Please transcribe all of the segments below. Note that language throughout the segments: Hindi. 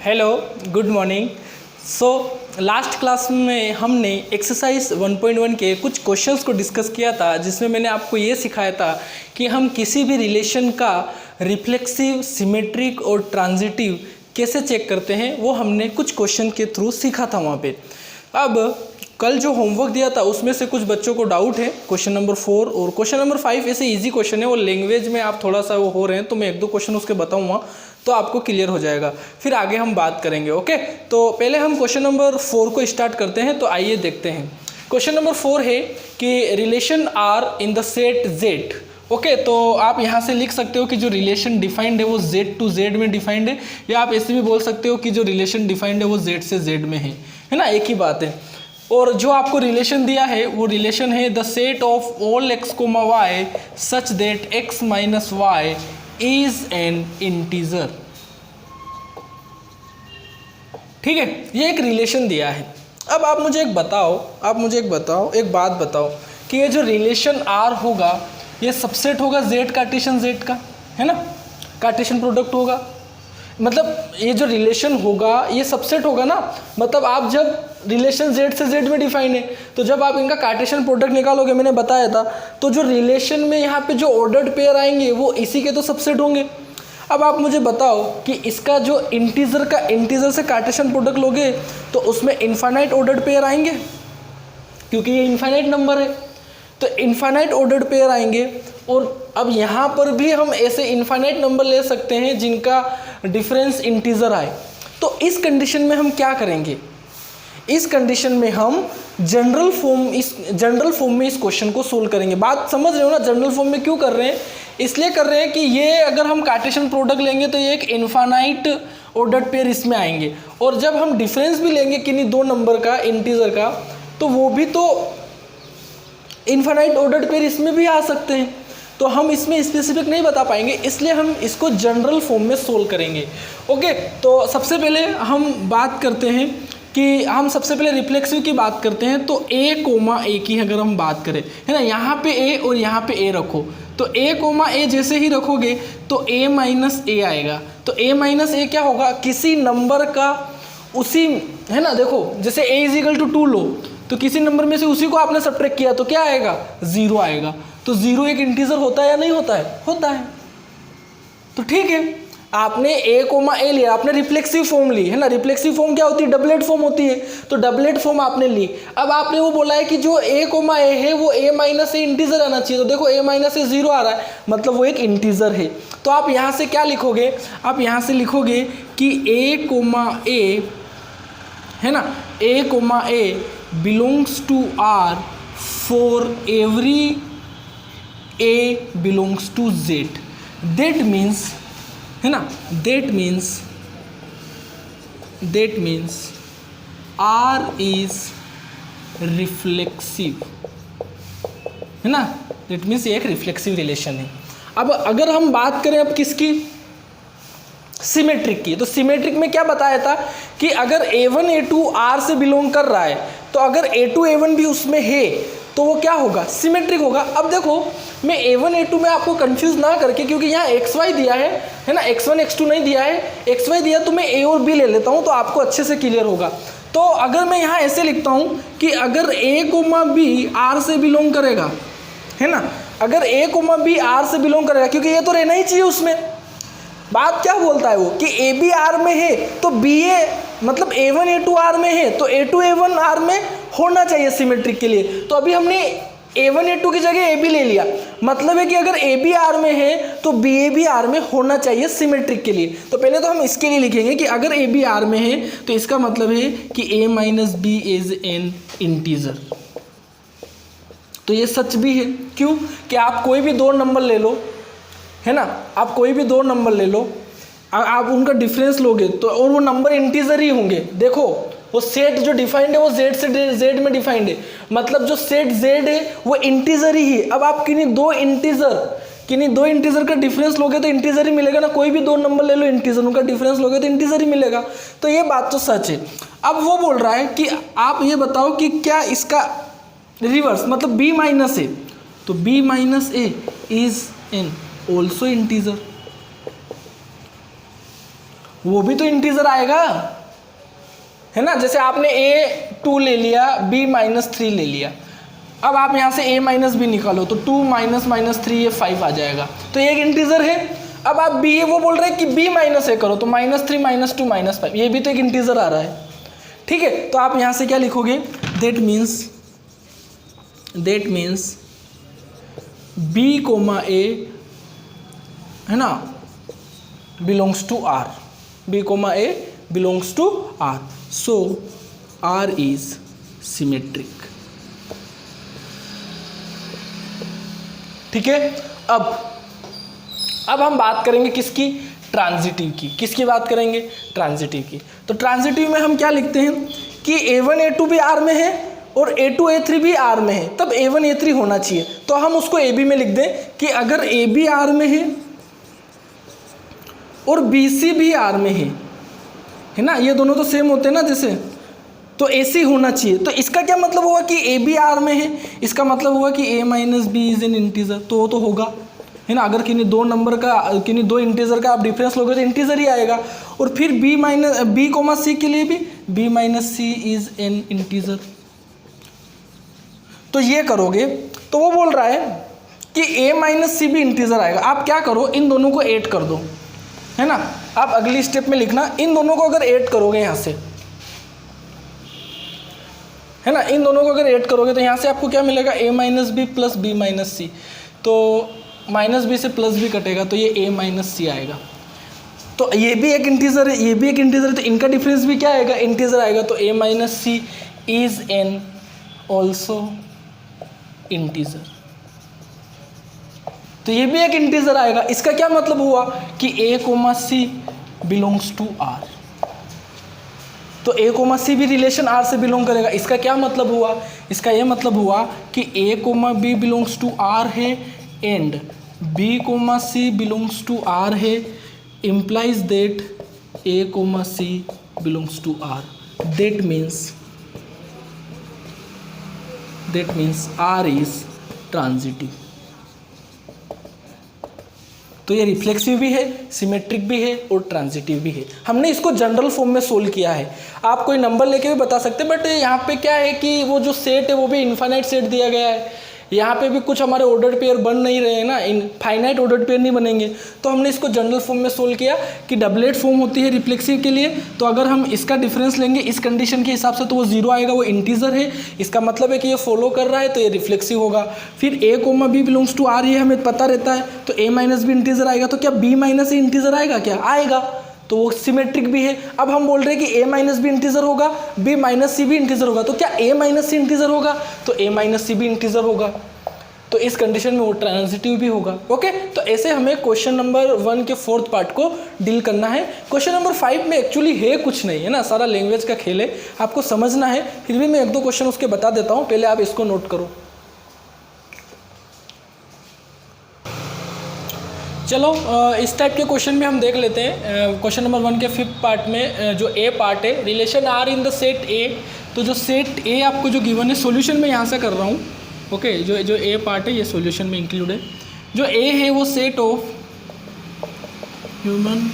Hello, good morning. So last class में हमने एक्सरसाइज 1.1 के कुछ क्वेश्चंस को डिस्कस किया था, जिसमें मैंने आपको ये सिखाया था कि हम किसी भी रिलेशन का रिफ्लेक्सिव, सिमेट्रिक और ट्रांजिटिव कैसे चेक करते हैं, वो हमने कुछ क्वेश्चन के थ्रू सीखा था वहाँ पे। अब कल जो होमवर्क दिया था उसमें से कुछ बच्चों को डाउट है क्वेश्चन नंबर 4 और क्वेश्चन नंबर 5 ऐसे इजी क्वेश्चन है, वो लैंग्वेज में आप थोड़ा सा वो हो रहे हैं, तो मैं एक दो क्वेश्चन उसके बताऊंगा तो आपको क्लियर हो जाएगा, फिर आगे हम बात करेंगे। ओके, तो पहले हम क्वेश्चन नंबर 4 को स्टार्ट करते हैं। तो आइए देखते हैं। क्वेश्चन नंबर 4 है कि relation R in the set Z. Okay, तो आप यहाँ से लिख सकते हो कि जो रिलेशन डिफाइंड है वो जेड टू जेड में डिफाइंड है, या आप ऐसे भी बोल सकते हो कि जो रिलेशन डिफाइंड है वो जेड से जेड में है ना, एक ही बात है। और जो आपको रिलेशन दिया है वो रिलेशन है the set of all x comma Y such that x minus y is an integer. ठीक है, ये एक रिलेशन दिया है। अब आप मुझे एक बताओ, एक बात बताओ कि ये जो रिलेशन आर होगा ये सबसेट होगा जेड कार्टेशियन जेड का, है ना, कार्टेशियन प्रोडक्ट होगा। मतलब ये जो रिलेशन होगा ये सबसेट होगा ना, मतलब आप जब रिलेशन जेड से जेड में डिफाइन है तो जब आप इनका कार्टेशियन प्रोडक्ट निकालोगे, मैंने बताया था, तो जो रिलेशन में यहाँ पे जो ऑर्डर्ड पेयर आएंगे वो इसी के तो सबसेट होंगे। अब आप मुझे बताओ कि इसका जो इंटीजर से कार्टेशियन प्रोडक्ट लोगे तो उसमें इनफाइनाइट ऑर्डर्ड पेयर आएंगे, क्योंकि ये इनफाइनाइट नंबर है, तो इनफाइनाइट ऑर्डर्ड पेयर आएंगे। और अब यहाँ पर भी हम ऐसे इनफाइनाइट नंबर ले सकते हैं जिनका डिफरेंस इंटीजर आए। तो इस कंडीशन में हम क्या करेंगे? इस कंडीशन में हम जनरल फॉर्म में इस क्वेश्चन को सोल्व करेंगे। बात समझ रहे हो ना? जनरल फॉर्म में क्यों कर रहे हैं? इसलिए कर रहे हैं कि ये अगर हम कार्टेशियन प्रोडक्ट लेंगे तो ये एक इनफाइनाइट ऑर्डर्ड पेयर इसमें आएंगे, और जब हम डिफरेंस भी लेंगे किन्हीं दो नंबर का इंटीजर का तो वो भी तो इनफाइनाइट ऑर्डर्ड पेयर इसमें भी आ सकते हैं। तो हम इसमें स्पेसिफिक नहीं बता पाएंगे, इसलिए हम इसको जनरल फॉर्म में सोल्व करेंगे। ओके, तो सबसे पहले हम बात करते हैं कि हम सबसे पहले रिफ्लेक्सिव की बात करते हैं। तो ए कोमा ए की अगर हम बात करें, है ना, यहाँ पे ए और यहाँ पे ए रखो, तो ए कोमा ए जैसे ही रखोगे तो ए माइनस ए आएगा। तो ए माइनस ए क्या होगा? किसी नंबर का उसी, है ना, देखो जैसे ए इज इक्वल टू 2 लो, तो किसी नंबर में से उसी को आपने सब्ट्रैक्ट किया तो क्या आएगा? 0 आएगा। तो 0 एक इंटीजर होता है या नहीं होता है? होता है। तो ठीक है, आपने ए कोमा ए लिया, आपने रिफ्लेक्सिव फॉर्म ली, है ना। रिफ्लेक्सिव फॉर्म क्या होती है? डबलेट फॉर्म होती है, तो डबलेट फॉर्म आपने ली। अब आपने वो बोला है कि जो ए कोमा ए है वो ए माइनस ए इंटीजर आना चाहिए, तो देखो ए माइनस ए 0 आ रहा है, मतलब वो एक इंटीजर है। तो आप यहाँ से क्या लिखोगे? आप यहाँ से लिखोगे कि ए कोमा ए, है ना, A comma A belongs to R for every A belongs to Z. That means, है ना, that means R is reflexive, है ना, दैट मीन्स ये एक रिफ्लेक्सिव रिलेशन है। अब अगर हम बात करें अब किसकी? सिमेट्रिक की, तो सिमेट्रिक में क्या बताया था कि अगर A1 A2 R से बिलोंग कर रहा है तो अगर A2 A1 भी उसमें है तो वो क्या होगा? सिमेट्रिक होगा। अब देखो, मैं A1 A2 में आपको कंफ्यूज ना करके, क्योंकि यहाँ XY दिया है ना, X1 X2 नहीं दिया है, XY दिया, तो मैं A और B ले लेता हूँ तो आपको अच्छे से क्लियर होगा। तो अगर मैं यहाँ ऐसे लिखता हूँ कि अगर A कोमा B R से बिलोंग करेगा, है ना, अगर A कोमा B R से बिलोंग करेगा, क्योंकि ये तो रहना ही चाहिए उसमें। बात क्या बोलता है वो कि ए बी आर में है तो बी ए, मतलब A1 A2 आर में है तो A2 A1 आर में होना चाहिए सिमेट्रिक के लिए। तो अभी हमने A1 A2 की जगह ए बी ले लिया, मतलब है कि अगर ए बी आर में है तो बी ए भी आर में होना चाहिए सिमेट्रिक के लिए। तो पहले तो हम इसके लिए लिखेंगे कि अगर ए बी आर में है तो इसका मतलब है कि A minus B is an integer. तो ये सच भी है। क्यों? कि आप कोई भी दो नंबर ले लो, है ना, आप कोई भी दो नंबर ले लो, आप उनका डिफरेंस लोगे तो और वो नंबर इंटीजर ही होंगे। देखो वो सेट जो डिफाइंड है वो जेड से जेड में डिफाइंड है, मतलब जो सेट जेड है वो इंटीजर ही है। अब आप किन्हीं दो इंटीजर का डिफरेंस लोगे तो इंटीजर ही मिलेगा ना। कोई भी दो नंबर ले लो इंटीजर, उनका डिफरेंस लोगे तो इंटीजर ही मिलेगा। तो ये बात तो सच है। अब वो बोल रहा है कि आप ये बताओ कि क्या इसका रिवर्स, मतलब b माइनस ए, तो b minus A is an also integer. वो भी तो इंटीजर आएगा, है ना। जैसे आपने a2 ले लिया, b-3 ले लिया, अब आप यहाँ से a माइनस बी निकालो तो 2 माइनस माइनस 3 ये 5 आ जाएगा, तो ये एक इंटीजर है। अब आप b वो बोल रहे हैं कि b माइनस a करो तो -3 -2 -5, ये भी तो एक इंटीजर आ रहा है, ठीक है। तो आप यहाँ से क्या लिखोगे, दैट मीन्स b, a है ना belongs to r, b, a belongs to r, so r is symmetric, ठीक है। अब हम बात करेंगे किसकी, ट्रांजिटिव की। किसकी बात करेंगे, ट्रांजिटिव की। तो ट्रांजिटिव में हम क्या लिखते हैं कि a1 a2 भी R में है और a2 a3 भी R में है, तब a1 a3 होना चाहिए। तो हम उसको ab में लिख दें कि अगर ab R में है और bc भी R में है ना, ये दोनों तो सेम होते हैं ना जैसे, तो AC होना चाहिए। तो इसका क्या मतलब हुआ कि AB R में है, इसका मतलब हुआ कि a minus B is an integer, तो वो तो होगा, है ना। अगर किन्हीं दो नंबर का, किन्हीं दो इंटीजर का आप डिफरेंस लोगे तो इंटीजर ही आएगा। और फिर b, c के लिए भी b minus C is an integer. तो ये करोगे तो वो बोल रहा है कि a माइनस सी भी इंटीजर आएगा। आप क्या करो, इन दोनों को ऐड कर दो, है ना। आप अगली स्टेप में लिखना, इन दोनों को अगर ऐड करोगे यहाँ से, है ना, इन दोनों को अगर ऐड करोगे तो यहाँ से आपको क्या मिलेगा, a minus B plus B minus C, तो माइनस बी से प्लस बी कटेगा तो ये a माइनस सी आएगा। तो ये भी एक इंटीजर है, ये भी एक इंटीजर है, तो इनका डिफरेंस भी क्या आएगा, इंटीजर आएगा। तो a minus C is an also integer, तो ये भी एक इंटीजर आएगा। इसका क्या मतलब हुआ कि a, c belongs to r, तो a, c भी रिलेशन r से बिलोंग करेगा। इसका क्या मतलब हुआ, इसका ये मतलब हुआ कि a, b belongs to r है and b, c belongs to r है, implies that a, c belongs to r, that means r is transitive। तो ये रिफ्लेक्सिव भी है, सिमेट्रिक भी है और ट्रांजिटिव भी है। हमने इसको जनरल फॉर्म में सोल्व किया है, आप कोई नंबर लेके भी बता सकते हैं, बट यहाँ पे क्या है कि वो जो सेट है वो भी इनफाइनाइट सेट दिया गया है। यहाँ पे भी कुछ हमारे ऑर्डर्ड पेयर बन नहीं रहे हैं ना, फाइनाइट ऑर्डर्ड पेयर नहीं बनेंगे। तो हमने इसको जनरल फॉर्म में सोल्व किया कि डबलेट फॉर्म होती है रिफ्लेक्सिव के लिए, तो अगर हम इसका डिफरेंस लेंगे इस कंडीशन के हिसाब से तो वो 0 आएगा, वो इंटीजर है, इसका मतलब है कि ये फॉलो कर रहा है तो ये रिफ्लेक्सिव होगा। फिर a, b belongs to r, ये हमें पता रहता है, तो a माइनस बी इंटीजर आएगा। तो क्या b माइनस ए इंटीजर आएगा, क्या आएगा, तो वो सिमेट्रिक भी है। अब हम बोल रहे हैं कि a माइनस बी इंटीजर होगा, b माइनस सी भी इंटीजर होगा, तो क्या a माइनस सी इंटीजर होगा, तो a माइनस सी भी इंटीजर होगा। तो इस कंडीशन में वो ट्रांजिटिव भी होगा। ओके, तो ऐसे हमें क्वेश्चन नंबर 1 के 4th पार्ट को डील करना है। क्वेश्चन नंबर 5 में एक्चुअली है कुछ नहीं, है ना, सारा लैंग्वेज का खेल है, आपको समझना है। फिर भी मैं 1-2 क्वेश्चन उसके बता देता हूँ, पहले आप इसको नोट करो। चलो इस टाइप के क्वेश्चन में हम देख लेते हैं। क्वेश्चन नंबर 1 के 5th पार्ट में जो ए पार्ट है, relation R in the set A. तो जो सेट ए आपको जो गिवन है, सॉल्यूशन में यहाँ से कर रहा हूँ। ओके, जो ए पार्ट है ये सॉल्यूशन में इंक्लूड है। जो ए है वो set of human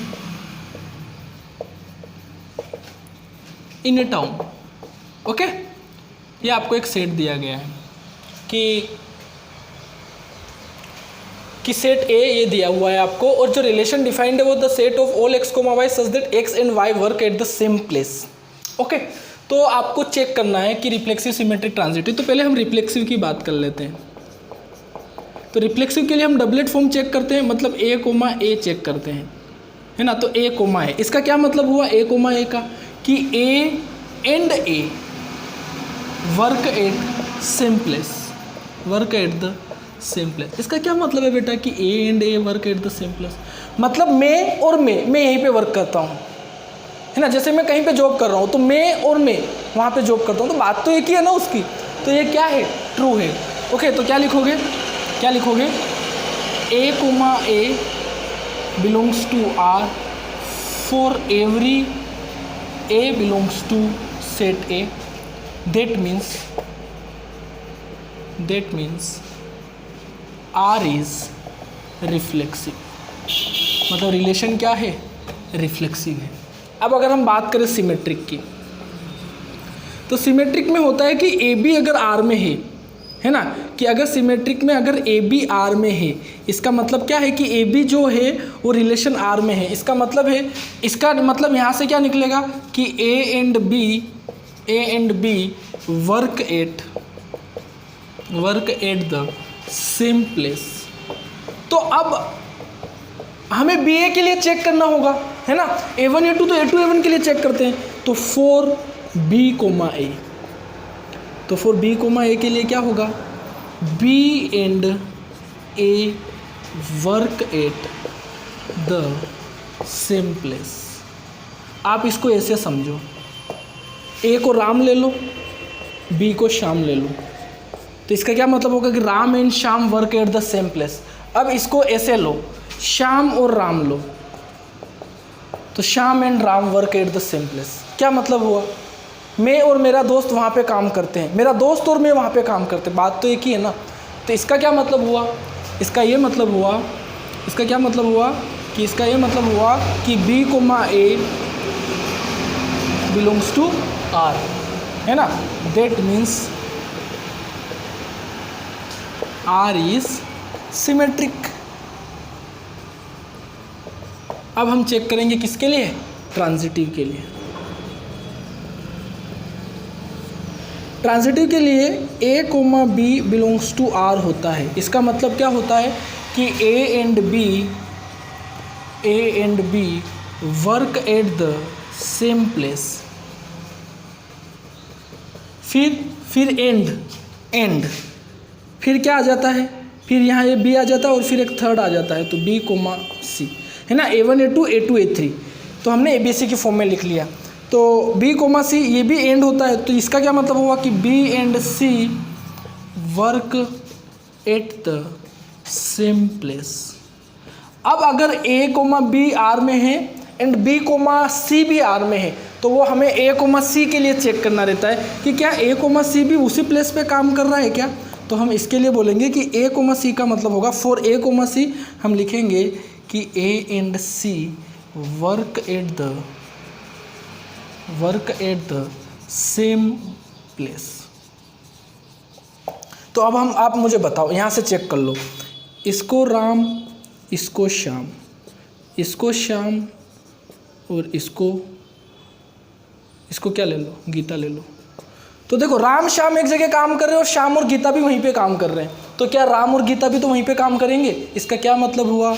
in A town. Okay, ये आपको एक सेट दिया गया है कि सेट ए ये दिया हुआ है आपको, और जो रिलेशन डिफाइंड है वो the set of all x, y such that x and y work at the same place. Okay, तो आपको चेक करना है कि रिफ्लेक्सिव, सिमेट्रिक, ट्रांजिटिव। तो पहले हम रिफ्लेक्सिव की बात कर लेते हैं। तो रिफ्लेक्सिव के लिए हम डबलेट फॉर्म चेक करते हैं, मतलब a, चेक करते हैं, है ना। तो a, है, इसका क्या मतलब हुआ a, का कि a and a work at same place, work at the same place. इसका क्या मतलब है बेटा कि a and a work at the same place, मतलब मैं और मैं यहीं पे वर्क करता हूँ, है ना। जैसे मैं कहीं पे जॉब कर रहा हूँ तो मैं और मैं वहाँ पे जॉब करता हूँ, तो बात तो एक ही है ना उसकी। तो ये क्या है, ट्रू है। ओके, तो क्या लिखोगे, a, belongs to r for every a belongs to set a, that means r is reflexive. मतलब रिलेशन क्या है, रिफ्लेक्सिव है। अब अगर हम बात करें सिमेट्रिक की, तो सिमेट्रिक में होता है कि ए बी अगर आर में है ना, कि अगर सिमेट्रिक में अगर ए बी आर में है, इसका मतलब क्या है कि ए बी जो है वो रिलेशन आर में है। इसका मतलब है, इसका मतलब यहाँ से क्या निकलेगा कि A and B work at the same place. तो अब हमें बी ए के लिए चेक करना होगा, है ना, A1 A2 तो A2 A1 के लिए चेक करते हैं। तो फॉर बी कोमा ए, तो फॉर बी कोमा ए के लिए क्या होगा, B and A work at the same place. आप इसको ऐसे समझो, ए को राम ले लो, बी को श्याम ले लो, तो इसका क्या मतलब होगा कि Ram and Shyam work at the same place. अब इसको ऐसे लो, श्याम और राम लो, तो Shyam and Ram work at the same place. क्या मतलब हुआ, मैं और मेरा दोस्त वहाँ पे काम करते हैं, मेरा दोस्त और मैं वहाँ पे काम करते हैं, बात तो एक ही है ना। तो इसका क्या मतलब हुआ, इसका ये मतलब हुआ, इसका क्या मतलब हुआ कि इसका ये मतलब हुआ कि B comma A belongs to R, है ना। That means R is symmetric. अब हम चेक करेंगे किसके लिए, ट्रांजिटिव के लिए। ट्रांजिटिव के लिए A comma B belongs to R होता है। इसका मतलब क्या होता है कि A and B work at the same place. फिर एंड फिर क्या आ जाता है, फिर यहाँ ये बी आ जाता है और फिर एक थर्ड आ जाता है, तो बी कोमा सी, है ना। A1 A2 A2 A3, तो हमने ABC के फॉर्म में लिख लिया। तो बी कोमा सी ये भी एंड होता है, तो इसका क्या मतलब हुआ कि B and C work at the same place. अब अगर ए कोमा बी आर में है एंड बी कोमा सी भी आर में है, तो वो हमें ए कोमा सी के लिए चेक करना रहता है कि क्या ए कोमा सी भी उसी प्लेस पे काम कर रहा है क्या। तो हम इसके लिए बोलेंगे कि ए कोमा सी का मतलब होगा, फॉर ए कोमा सी हम लिखेंगे कि A and C work at the same place. तो अब आप मुझे बताओ, यहाँ से चेक कर लो, इसको राम, इसको श्याम, इसको श्याम और इसको क्या ले लो, गीता ले लो। तो देखो राम श्याम एक जगह काम कर रहे हैं और श्याम और गीता भी वहीं पे काम कर रहे हैं, तो क्या राम और गीता भी तो वहीं पे काम करेंगे। इसका क्या मतलब हुआ,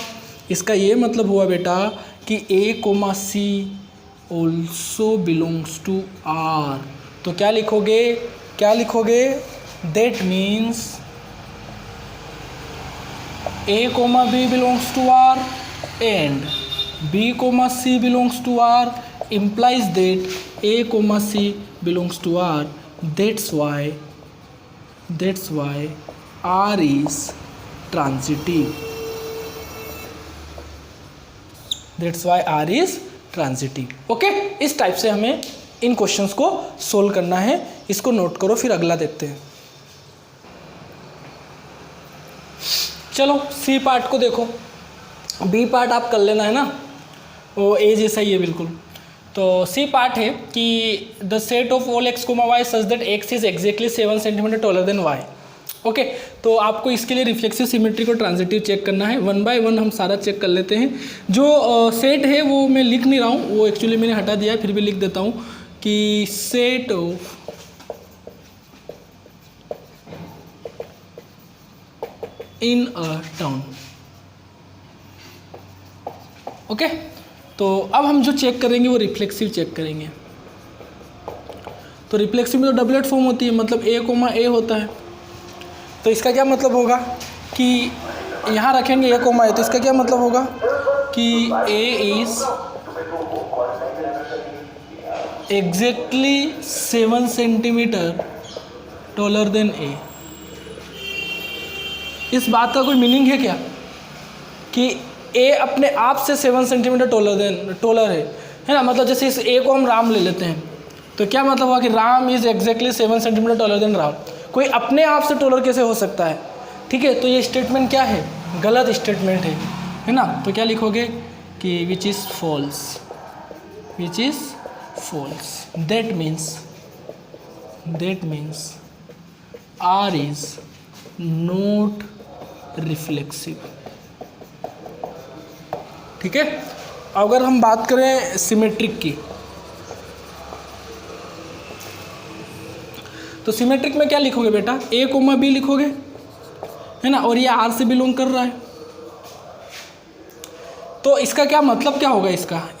इसका ये मतलब हुआ बेटा कि A comma C also belongs to R. तो क्या लिखोगे, that means A comma B belongs to R and B comma C belongs to R implies that A comma C belongs to R. That's why R is transitive. That's why R is transitive. Okay? इस टाइप से हमें इन क्वेश्चंस को सोल्व करना है। इसको नोट करो, फिर अगला देखते हैं। चलो सी पार्ट को देखो, बी पार्ट आप कर लेना, है ना, वो ए जैसा ही है बिल्कुल। तो सी पार्ट है कि the set of all x comma Y such that X is exactly 7 centimetre taller than Y. Okay, तो आपको इसके लिए रिफ्लेक्सिव सिमेट्री को ट्रांजिटिव चेक करना है। 1 बाय 1 हम सारा चेक कर लेते हैं। जो सेट है वो मैं लिख नहीं रहा हूँ, वो एक्चुअली मैंने हटा दिया है, फिर भी लिख देता हूँ कि set of in a town. Okay, तो अब हम जो चेक करेंगे वो रिफ्लेक्सिव चेक करेंगे। तो रिफ्लेक्सिव में तो डबलेट फॉर्म होती है, मतलब ए कोमा ए होता है। तो इसका क्या मतलब होगा कि यहाँ रखेंगे ए कोमा ए, तो इसका क्या मतलब होगा कि A is exactly 7 centimetre taller than A. इस बात का कोई मीनिंग है क्या कि ए अपने आप से 7 सेंटीमीटर टॉलर है ना। मतलब जैसे इस ए को हम राम ले लेते हैं, तो क्या मतलब हुआ कि Ram is exactly 7 centimetre taller then Ram. कोई अपने आप से टॉलर कैसे हो सकता है, ठीक है। तो ये स्टेटमेंट क्या है, गलत स्टेटमेंट है ना। तो क्या लिखोगे कि which is which is false. That means R is not reflexive। ठीक है। अगर हम बात करें सिमेट्रिक की, तो सिमेट्रिक में क्या लिखोगे बेटा, A, B लिखोगे, है ना, और ये R से बिलोंग कर रहा है। तो इसका क्या मतलब क्या होगा,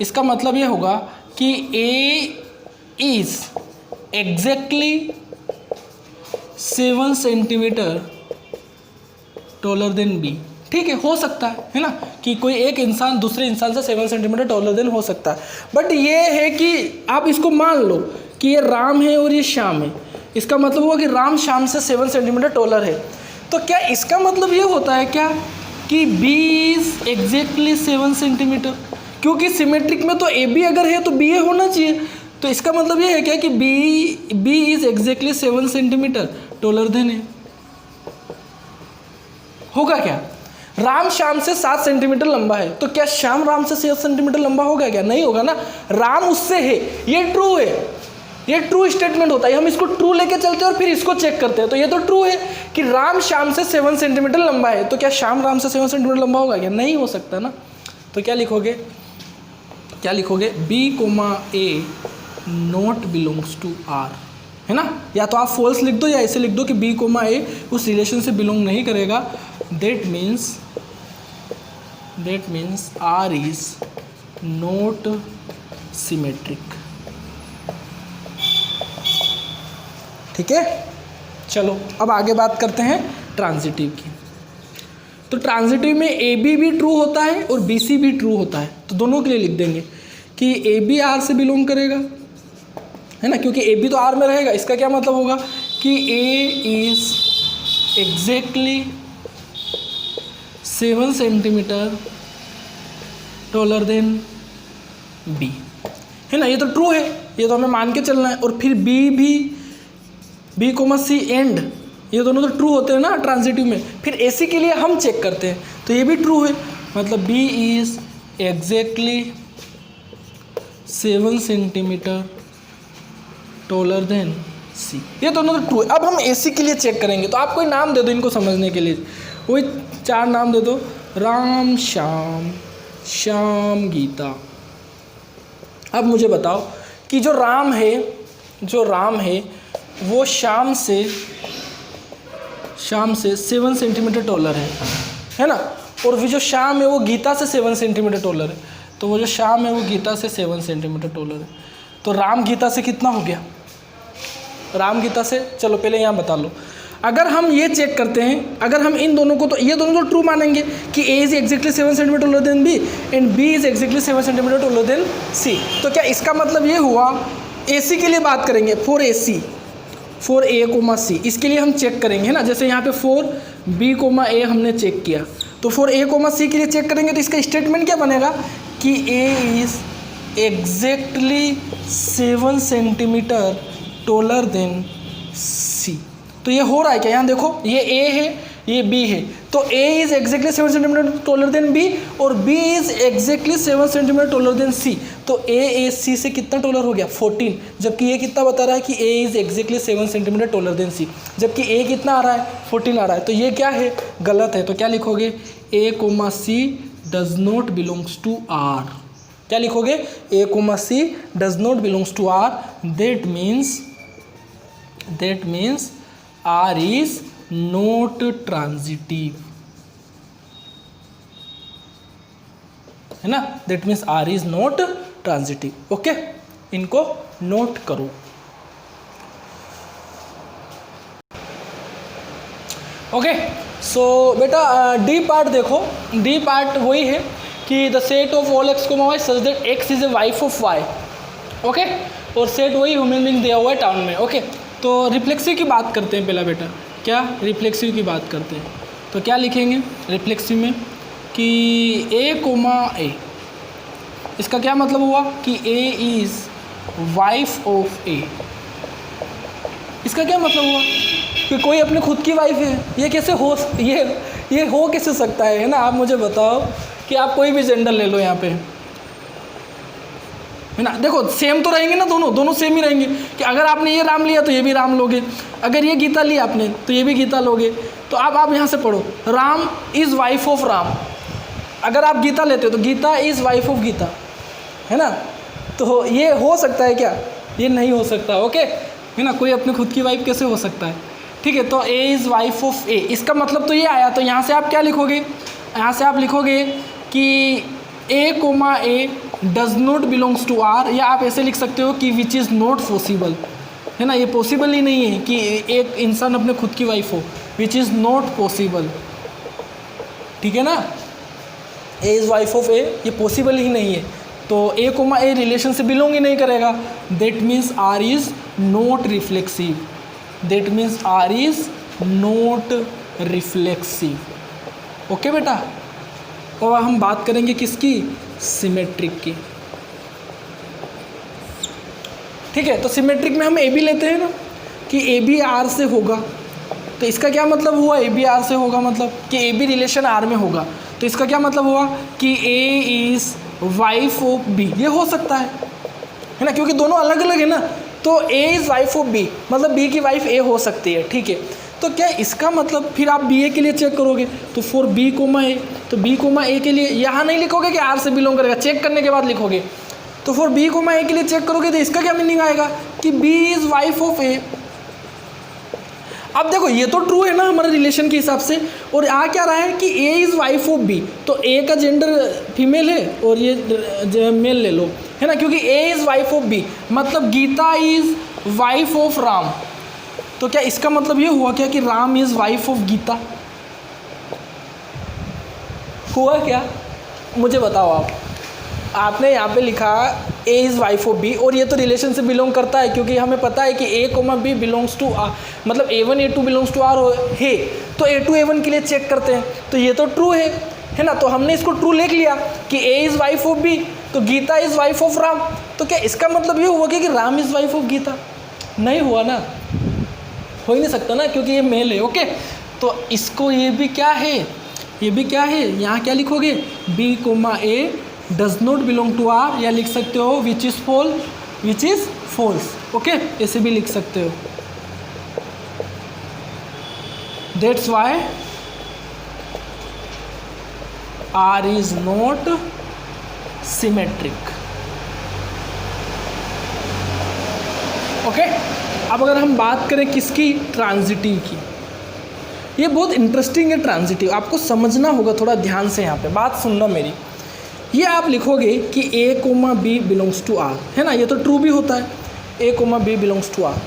इसका मतलब ये होगा कि A is exactly 7 centimetre taller than B. ठीक है, हो सकता है ना, कि कोई एक इंसान दूसरे इंसान से 7 सेंटीमीटर टॉलर देन हो सकता है। बट ये है कि आप इसको मान लो कि ये राम है और ये श्याम है, इसका मतलब हुआ कि राम श्याम से 7 सेंटीमीटर टॉलर है। तो क्या इसका मतलब ये होता है क्या कि बी इज एग्जैक्टली 7 सेंटीमीटर? क्योंकि सिमेट्रिक में तो ए बी अगर है तो बी ए होना चाहिए। तो इसका मतलब ये है क्या कि B is exactly 7 centimetre taller than A. होगा क्या, राम श्याम से 7 सेंटीमीटर लंबा है, तो क्या श्याम राम से 7 सेंटीमीटर लंबा होगा क्या? नहीं होगा ना, राम उससे है, ये ट्रू है, ये ट्रू स्टेटमेंट होता है। हम इसको ट्रू लेके चलते हैं और फिर इसको चेक करते हैं। तो ये तो ट्रू है कि राम श्याम से 7 सेंटीमीटर लंबा है, तो क्या श्याम राम से 7 सेंटीमीटर लंबा होगा क्या? नहीं हो सकता ना। तो क्या लिखोगे, B comma A not belongs to R, है ना। या तो आप फॉल्स लिख दो या ऐसे लिख दो कि बी कोमा ए उस रिलेशन से बिलोंग नहीं करेगा। That means R is not symmetric. ठीक है, चलो अब आगे बात करते हैं ट्रांजिटिव की। तो ट्रांजिटिव में ए बी भी ट्रू होता है और बी सी भी ट्रू होता है। तो दोनों के लिए लिख देंगे कि ए बी आर से बिलोंग करेगा, है ना, क्योंकि ए बी तो आर में रहेगा। इसका क्या मतलब होगा कि A is exactly 7 centimetre taller than B, है ना। ये तो ट्रू है, ये तो हमें मान के चलना है। और फिर बी कोमा सी एंड, ये दोनों तो ट्रू होते हैं ना ट्रांजिटिव में। फिर ए सी के लिए हम चेक करते हैं, तो ये भी ट्रू है, मतलब B is exactly 7 centimetre taller than C. ये दोनों तो ट्रू है। अब हम ए सी के लिए चेक करेंगे। तो आप कोई नाम दे दो इनको समझने के लिए, कोई 4 नाम दे दो, राम श्याम, श्याम गीता। अब मुझे बताओ कि जो राम है वो श्याम से 7 सेंटीमीटर टॉलर है ना। और फिर जो श्याम है वो गीता से 7 सेंटीमीटर टॉलर है। तो वो जो श्याम है वो गीता से 7 सेंटीमीटर टॉलर है। तो राम गीता से कितना हो गया, राम गीता से, चलो पहले यहाँ बता लो। अगर हम ये चेक करते हैं, अगर हम इन दोनों को, तो ये दोनों तो ट्रू मानेंगे कि A is exactly 7 centimetre taller than B and B is exactly 7 centimetre taller than C. तो क्या इसका मतलब ये हुआ, ए सी के लिए बात करेंगे, फॉर ए कोमा सी, इसके लिए हम चेक करेंगे, है ना। जैसे यहाँ पे फॉर बी कोमा ए हमने चेक किया, तो फॉर ए कोमा सी के लिए चेक करेंगे। तो इसका स्टेटमेंट क्या बनेगा कि A is exactly 7 centimetre taller than C. तो ये हो रहा है क्या, यहाँ देखो, ये ए है, ये बी है, तो A is exactly 7 centimetre taller than B और B is exactly 7 centimetre taller than C. तो ए सी से कितना टॉलर हो गया, 14, जबकि ये कितना बता रहा है कि A is exactly 7 centimetre taller than C, जबकि ए कितना आ रहा है, 14 आ रहा है। तो ये क्या है, गलत है। तो क्या लिखोगे, A comma C does not belongs to R. क्या लिखोगे, A comma C does not belongs to R. That means R is not transitive, है ना। That means R is not transitive. Okay, इनको नोट करो। ओके, सो बेटा डी पार्ट देखो। डी पार्ट वही है कि the set of all x comma Y such that X is a wife of Y. Okay, और सेट वही ह्यूमन बीइंग दिया हुआ है टाउन में। ओके, तो रिफ्लेक्सिव की बात करते हैं पहला बेटा। क्या रिफ्लेक्सिव की बात करते हैं, तो क्या लिखेंगे रिफ्लेक्सिव में कि ए कोमा ए, इसका क्या मतलब हुआ कि ए इज वाइफ ऑफ ए। इसका क्या मतलब हुआ कि कोई अपने खुद की वाइफ है। ये कैसे हो, ये हो कैसे सकता है ना। आप मुझे बताओ कि आप कोई भी जेंडर ले लो यहाँ पे, है ना। देखो सेम तो रहेंगे ना, दोनों सेम ही रहेंगे कि अगर आपने ये राम लिया तो ये भी राम लोगे, अगर ये गीता लिया आपने तो ये भी गीता लोगे। तो अब आप यहाँ से पढ़ो, Ram is wife of Ram. अगर आप गीता लेते हो तो Gita is wife of Gita, है ना। तो ये हो सकता है क्या? ये नहीं हो सकता, ओके, है ना। कोई अपने खुद की वाइफ कैसे हो सकता है? ठीक है, तो ए इज़ वाइफ ऑफ ए, इसका मतलब तो ये आया। तो यहाँ से आप क्या लिखोगे? यहाँ से आप लिखोगे कि A comma A does not belongs to R, या आप ऐसे लिख सकते हो कि विच इज़ नॉट पॉसिबल, है ना। ये पॉसिबल ही नहीं है कि एक इंसान अपने खुद की वाइफ हो, विच इज़ नॉट पॉसिबल, ठीक है ना। A is wife of A, ये पॉसिबल ही नहीं है। तो ए कोमा ए रिलेशन से बिलोंग ही नहीं करेगा। That means R is not reflexive, that means R is not reflexive, okay बेटा। और हम बात करेंगे किसकी? सिमेट्रिक की, ठीक है। तो सिमेट्रिक में हम ए बी लेते हैं ना कि ए बी आर से होगा, तो इसका क्या मतलब हुआ? ए बी आर से होगा मतलब कि ए बी रिलेशन आर में होगा। तो इसका क्या मतलब हुआ कि A is wife of B, ये हो सकता है ना, क्योंकि दोनों अलग अलग है ना। तो A is wife of B मतलब बी की वाइफ ए हो सकती है, ठीक है। तो क्या इसका मतलब फिर आप बी ए के लिए चेक करोगे तो फॉर बी कोमा ए, तो बी कोमा ए के लिए यहाँ नहीं लिखोगे कि आर से बिलोंग करेगा, चेक करने के बाद लिखोगे। तो फॉर बी कोमा ए के लिए चेक करोगे तो इसका क्या मीनिंग आएगा कि बी इज़ वाइफ ऑफ ए। अब देखो ये तो ट्रू है ना हमारे रिलेशन के हिसाब से, और आ क्या रहा है कि A is wife of B, तो ए का जेंडर फीमेल है और ये मेल ले लो, है ना, क्योंकि A is wife of B मतलब Geeta is wife of Ram. तो क्या इसका मतलब ये हुआ क्या कि Ram is wife of Geeta? हुआ क्या? मुझे बताओ आप। आपने यहाँ पे लिखा A is wife of B, और ये तो रिलेशन से बिलोंग करता है क्योंकि हमें पता है कि A comma B belongs to R, मतलब A1 A2 belongs to R है। तो A2 A1 के लिए चेक करते हैं, तो ये तो ट्रू है ना। तो हमने इसको ट्रू लिख लिया कि A is wife of B, तो Gita is wife of Ram. तो क्या इसका मतलब ये हुआ कि Ram is wife of Geeta? नहीं हुआ ना, हो ही नहीं सकता ना, क्योंकि ये मेल है, ओके। तो इसको ये भी क्या है, ये भी क्या है, यहाँ क्या लिखोगे? B comma A does not belong to R, या लिख सकते हो विच इज़ फॉल्स, ओके, ऐसे भी लिख सकते हो। That's why R is not symmetric, okay. अब अगर हम बात करें किसकी? ट्रांजिटिव की। ये बहुत इंटरेस्टिंग है ट्रांजिटिव, आपको समझना होगा थोड़ा ध्यान से, यहाँ पे बात सुनना मेरी। ये आप लिखोगे कि A comma B belongs to R, है ना, ये तो ट्रू भी होता है, A comma B belongs to R.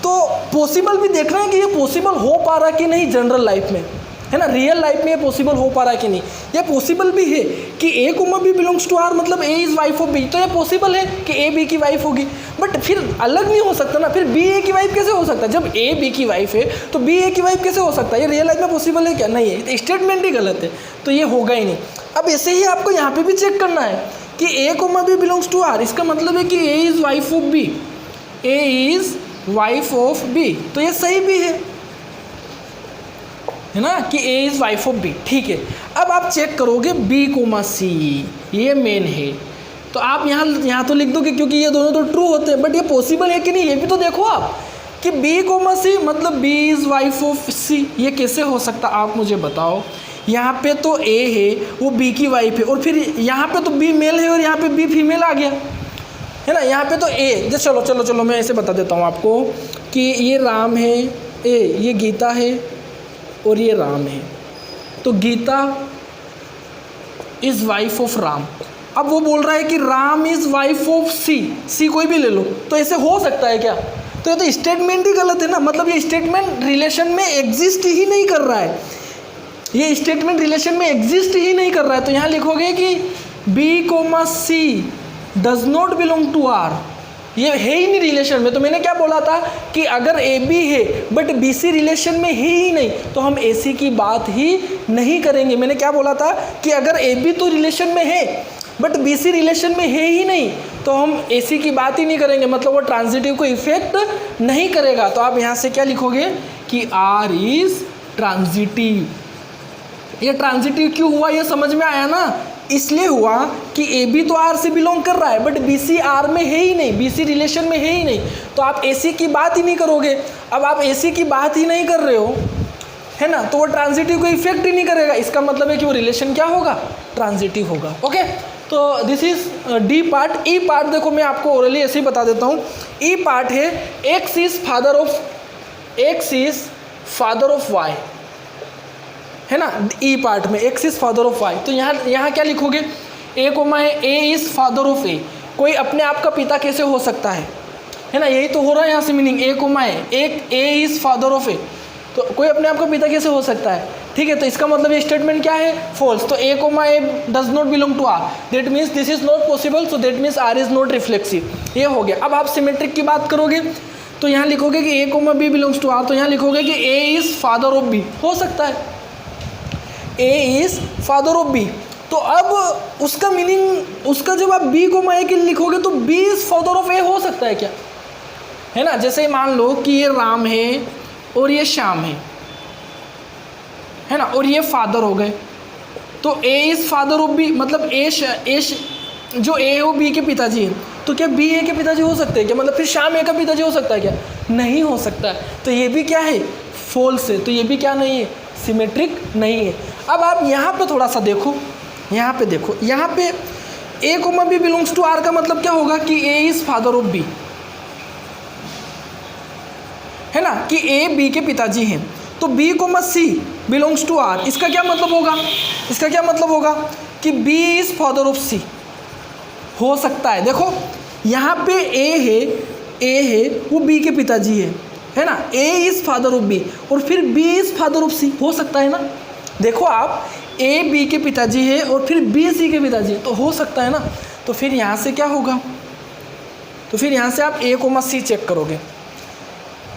तो पॉसिबल भी देखना है कि ये पॉसिबल हो पा रहा कि नहीं जनरल लाइफ में, है ना, रियल लाइफ में ये पॉसिबल हो पा रहा है कि नहीं। ये पॉसिबल भी है कि A comma B belongs to R मतलब A is wife of B, तो ये पॉसिबल है कि ए बी की वाइफ होगी। बट फिर अलग नहीं हो सकता ना, फिर बी ए की वाइफ कैसे हो सकता है? जब ए बी की वाइफ है तो बी ए की वाइफ कैसे हो सकता है? ये रियल लाइफ में पॉसिबल है क्या? नहीं है, स्टेटमेंट ही गलत है, तो ये होगा ही नहीं। अब ऐसे ही आपको यहाँ पे भी चेक करना है कि A comma B belongs to R, इसका मतलब है कि A is wife of B, A is wife of B, तो ये सही भी है ना, कि A is wife of B, ठीक है। अब आप चेक करोगे बी कोमा सी, ये मेन है, तो आप यहाँ तो लिख दोगे क्योंकि ये दोनों तो ट्रू होते हैं, बट ये पॉसिबल है कि नहीं ये भी तो देखो आप, कि बी कोमा सी मतलब बी इज़ वाइफ ऑफ सी, ये कैसे हो सकता आप मुझे बताओ। यहाँ पे तो ए है, वो बी की वाइफ है, और फिर यहाँ पे तो बी मेल है और यहाँ पे बी फीमेल आ गया, है ना। यहाँ पे तो ए, चलो मैं ऐसे बता देता हूँ आपको कि ये राम है, ये गीता है और ये राम है, तो Gita is wife of Ram. अब वो बोल रहा है कि Ram is wife of C कोई भी ले लो, तो ऐसे हो सकता है क्या? तो ये तो स्टेटमेंट ही गलत है ना, मतलब ये स्टेटमेंट रिलेशन में एग्जिस्ट ही नहीं कर रहा है, ये स्टेटमेंट रिलेशन में एग्जिस्ट ही नहीं कर रहा है। तो यहाँ लिखोगे कि B comma C does not belong to R, ये है ही नहीं रिलेशन में। तो मैंने क्या बोला था कि अगर ए बी है बट बी सी रिलेशन में है ही नहीं तो हम ए सी की बात ही नहीं करेंगे। मैंने क्या बोला था कि अगर ए बी तो रिलेशन में है बट बी सी रिलेशन में है ही नहीं तो हम ए सी की बात ही नहीं करेंगे, मतलब वो ट्रांजिटिव को इफेक्ट नहीं करेगा। तो आप यहाँ से क्या लिखोगे कि आर इज ट्रांजिटिव। ये ट्रांजिटिव क्यों हुआ ये समझ में आया ना, इसलिए हुआ कि ए बी तो आर से बिलोंग कर रहा है बट बी सी आर में है ही नहीं, बी सी रिलेशन में है ही नहीं, तो आप ए सी की बात ही नहीं करोगे। अब आप ए सी की बात ही नहीं कर रहे हो, है ना, तो वो ट्रांजिटिव को इफेक्ट ही नहीं करेगा। इसका मतलब है कि वो रिलेशन क्या होगा, ट्रांजिटिव होगा। ओके, तो this is D part. E part देखो मैं आपको ओरली ऐसे ही बता देता हूँ। ई पार्ट है X is father of Y, है ना, ई पार्ट में X is father of Y. तो यहाँ क्या लिखोगे, ए कोमा है, A is father of A. कोई अपने आप का पिता कैसे हो सकता है ना, यही तो हो रहा है यहाँ से मीनिंग। ए कोमा है, एक ए इज फादर ऑफ ए, तो कोई अपने आप का पिता कैसे हो सकता है, ठीक है। तो इसका मतलब ये स्टेटमेंट क्या है, फॉल्स। तो A comma A does not belong to R, that means this is not possible, so that means R is not reflexive. ये हो गया। अब आप सिमेट्रिक की बात करोगे तो यहाँ लिखोगे कि A comma B belongs to R, तो यहाँ लिखोगे कि A is father of B, हो सकता है A is father of B. तो अब उसका मीनिंग, उसका जब आप बी कोमा ए के लिखोगे तो बी इज फादर ऑफ ए हो सकता है क्या, है ना। जैसे मान लो कि ये राम है और ये श्याम है ना, और ये फादर हो गए, तो A is father of B, मतलब जो ए और बी के पिताजी हैं, तो क्या बी ए के पिताजी हो सकते हैं क्या, मतलब फिर श्याम ए का पिताजी हो सकता है क्या, नहीं हो सकता। तो ये भी क्या है, फॉल्स है। तो ये भी क्या नहीं है, सिमेट्रिक नहीं है। अब आप यहाँ पे थोड़ा सा देखो, यहाँ पे देखो, यहाँ पे A comma B belongs to R का मतलब क्या होगा कि A is father of B, है ना, कि ए बी के पिताजी हैं। तो B comma C belongs to R, इसका क्या मतलब होगा, इसका क्या मतलब होगा कि B is father of C, हो सकता है। देखो यहाँ पे ए है वो बी के पिताजी है ना, ए इज फादर ऑफ बी, और फिर B is father of C, हो सकता है ना। देखो आप, ए बी के पिताजी है और फिर बी सी के पिताजी है, तो हो सकता है ना। तो फिर यहाँ से क्या होगा, तो फिर यहाँ से आप ए कोमा सी चेक करोगे,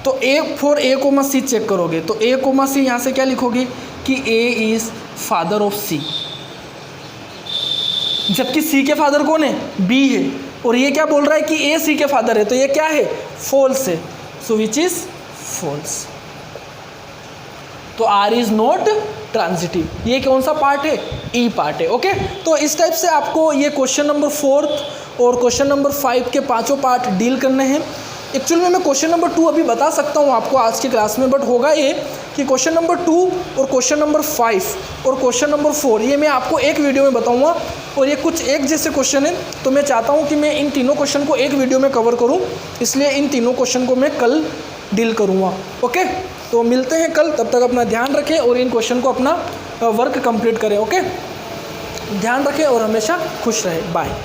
तो ए कोमा सी चेक करोगे, तो ए कोमा सी यहाँ से क्या लिखोगे कि ए इज फादर ऑफ सी, जबकि सी के फादर कौन है, बी है, और ये क्या बोल रहा है कि ए सी के फादर है, तो ये क्या है, फॉल्स है। सो विच इज फॉल्स। तो आर इज नॉट ट्रांजिटिव। ये कौन सा पार्ट है, ई पार्ट है। ओके, तो इस टाइप से आपको ये क्वेश्चन नंबर 4 और क्वेश्चन नंबर 5 के पांचों पार्ट डील करने हैं। एक्चुअल में मैं क्वेश्चन नंबर 2 अभी बता सकता हूँ आपको आज की क्लास में, बट होगा ये कि क्वेश्चन नंबर 2 और क्वेश्चन नंबर 5 और क्वेश्चन नंबर 4 ये मैं आपको एक वीडियो में बताऊँगा, और ये कुछ एक जैसे क्वेश्चन है, तो मैं चाहता हूँ कि मैं इन तीनों क्वेश्चन को एक वीडियो में कवर करूँ, इसलिए इन तीनों क्वेश्चन को मैं कल डील करूँगा। ओके, तो मिलते हैं कल, तब तक अपना ध्यान रखें और इन क्वेश्चन को अपना वर्क कंप्लीट करें। ओके, ध्यान रखें और हमेशा खुश रहें। बाय।